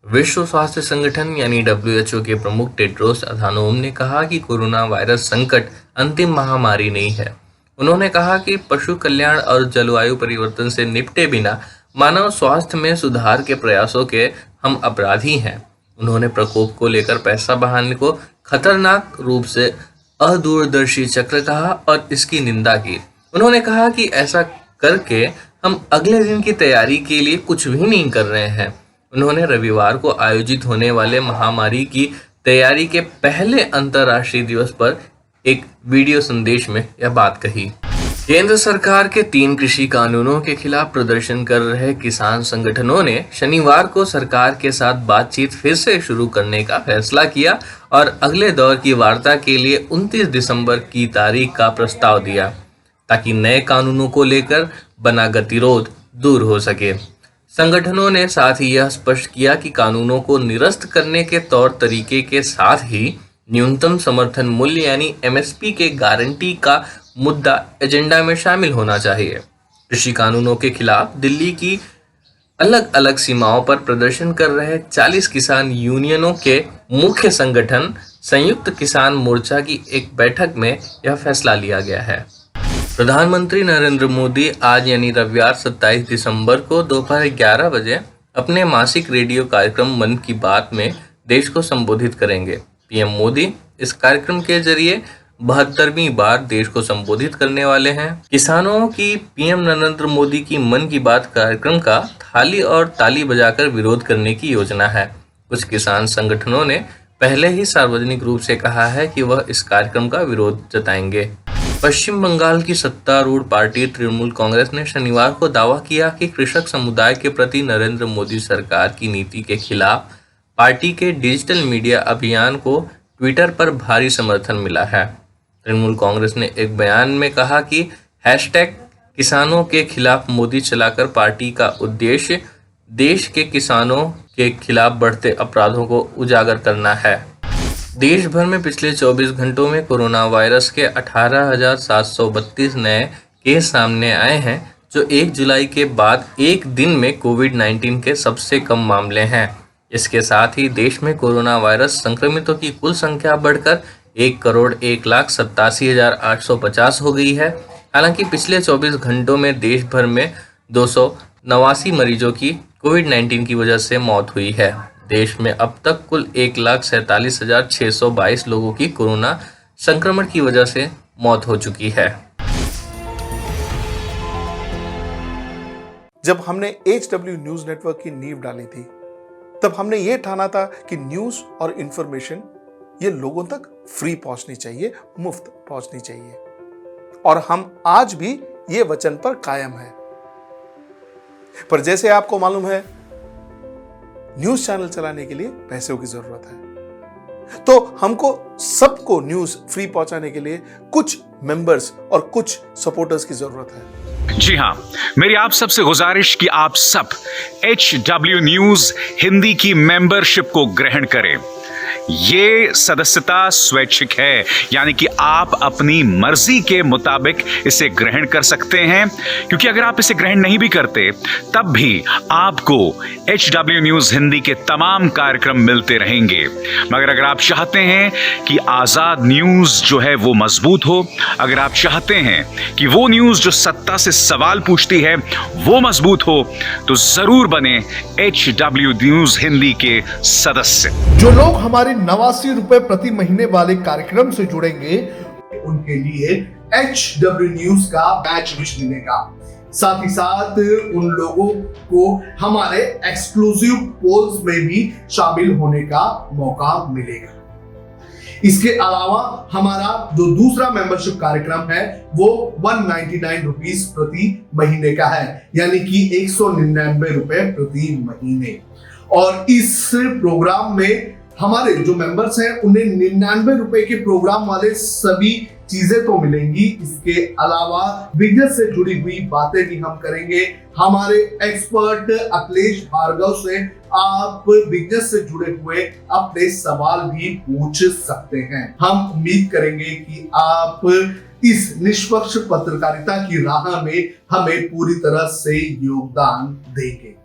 विश्व स्वास्थ्य संगठन यानी WHO के प्रमुख टेड्रोस अधानोम ने कहा कि कोरोना वायरस संकट अंतिम महामारी नहीं है। उन्होंने कहा कि पशु कल्याण और जलवायु परिवर्तन से निपटे बिना मानव स्वास्थ्य में सुधार के प्रयासों के हम अपराधी हैं। उन्होंने प्रकोप को लेकर पैसा बहाने को खतरनाक रूप से अदूरदर्शी चक्र कहा और इसकी निंदा की। उन्होंने कहा कि ऐसा करके हम अगले दिन की तैयारी के लिए कुछ भी नहीं कर रहे हैं। उन्होंने रविवार को आयोजित होने वाले महामारी की तैयारी के पहले अंतर्राष्ट्रीय दिवस पर एक वीडियो संदेश में यह बात कही। केंद्र सरकार के 3 कृषि कानूनों के खिलाफ प्रदर्शन कर रहे किसान संगठनों ने शनिवार को सरकार के साथ बातचीत फिर से शुरू करने का फैसला किया और अगले दौर की वार्ता के लिए 29 दिसंबर की तारीख का प्रस्ताव दिया, ताकि नए कानूनों को लेकर बना गतिरोध दूर हो सके। संगठनों ने साथ ही यह स्पष्ट किया कि कानूनों को निरस्त करने के तौर तरीके के साथ ही न्यूनतम समर्थन मूल्य यानी MSP के गारंटी का मुद्दा एजेंडा में शामिल होना चाहिए। कृषि कानूनों के खिलाफ दिल्ली की अलग अलग सीमाओं पर प्रदर्शन कर रहे 40 किसान यूनियनों के मुख्य संगठन संयुक्त किसान मोर्चा की एक बैठक में यह फैसला लिया गया है। प्रधानमंत्री नरेंद्र मोदी आज यानी रविवार 27 दिसंबर को दोपहर 11 बजे अपने मासिक रेडियो कार्यक्रम मन की बात में देश को संबोधित करेंगे। पीएम मोदी इस कार्यक्रम के जरिए 72वीं बार देश को संबोधित करने वाले हैं। किसानों की पीएम नरेंद्र मोदी की मन की बात कार्यक्रम का थाली और ताली बजाकर विरोध करने की योजना है। कुछ किसान संगठनों ने पहले ही सार्वजनिक रूप से कहा है कि वह इस कार्यक्रम का विरोध जताएंगे। पश्चिम बंगाल की सत्तारूढ़ पार्टी तृणमूल कांग्रेस ने शनिवार को दावा किया कि कृषक समुदाय के प्रति नरेंद्र मोदी सरकार की नीति के खिलाफ पार्टी के डिजिटल मीडिया अभियान को ट्विटर पर भारी समर्थन मिला है। तृणमूल कांग्रेस ने एक बयान में कहा कि हैशटैग किसानों के खिलाफ मोदी चलाकर पार्टी का उद्देश्य देश के किसानों के खिलाफ बढ़ते अपराधों को उजागर करना है। देश भर में पिछले 24 घंटों में कोरोना वायरस के 18,732 नए केस सामने आए हैं, जो 1 जुलाई के बाद एक दिन में कोविड-19 के सबसे कम मामले हैं। इसके साथ ही देश में कोरोना वायरस संक्रमितों की कुल संख्या बढ़कर 1,01,87,850 हो गई है। हालांकि पिछले 24 घंटों में देश भर में 289 मरीजों की कोविड-19 की वजह से मौत हुई है। देश में अब तक कुल 1,47,622 लोगों की कोरोना संक्रमण की वजह से मौत हो चुकी है। जब हमने HW न्यूज नेटवर्क की नींव डाली थी, तब हमने ये ठाना था कि न्यूज और इंफॉर्मेशन ये लोगों तक फ्री पहुंचनी चाहिए, मुफ्त पहुंचनी चाहिए, और हम आज भी ये वचन पर कायम हैं। पर जैसे आपको मालूम है, न्यूज चैनल चलाने के लिए पैसों की जरूरत है, तो हमको सबको न्यूज फ्री पहुंचाने के लिए कुछ मेंबर्स और कुछ सपोर्टर्स की जरूरत है। जी हां, मेरी आप सबसे गुजारिश कि आप सब HW न्यूज हिंदी की मेंबरशिप को ग्रहण करें। ये सदस्यता स्वैच्छिक है, यानी कि आप अपनी मर्जी के मुताबिक इसे ग्रहण कर सकते हैं, क्योंकि अगर आप इसे ग्रहण नहीं भी करते तब भी आपको HW न्यूज हिंदी के तमाम कार्यक्रम मिलते रहेंगे। मगर अगर आप चाहते हैं कि आजाद न्यूज जो है वो मजबूत हो, अगर आप चाहते हैं कि वो न्यूज जो सत्ता से सवाल पूछती है वो मजबूत हो, तो जरूर बने HW न्यूज हिंदी के सदस्य। जो लोग हमारे 89 रुपए प्रति महीने वाले कार्यक्रम से जुड़ेंगे, उनके लिए HW न्यूज का बैच विश मिलेगा। साथ ही साथ उन लोगों को हमारे एक्सक्लूसिव पोल्स में भी शामिल होने का मौका मिलेगा। इसके अलावा हमारा जो दूसरा मेंबरशिप कार्यक्रम है वो 199 रुपीस प्रति महीने का है, यानी कि 199 रुपए प्रति महीने। और इस प्रोग्राम में हमारे जो मेंबर्स हैं उन्हें 99 रुपए के प्रोग्राम वाले सभी चीजें तो मिलेंगी। इसके अलावा बिजनेस से जुड़ी हुई बातें भी हम करेंगे। हमारे एक्सपर्ट अखिलेश भार्गव से आप बिजनेस से जुड़े हुए अपने सवाल भी पूछ सकते हैं। हम उम्मीद करेंगे कि आप इस निष्पक्ष पत्रकारिता की राह में हमें पूरी तरह से योगदान देंगे।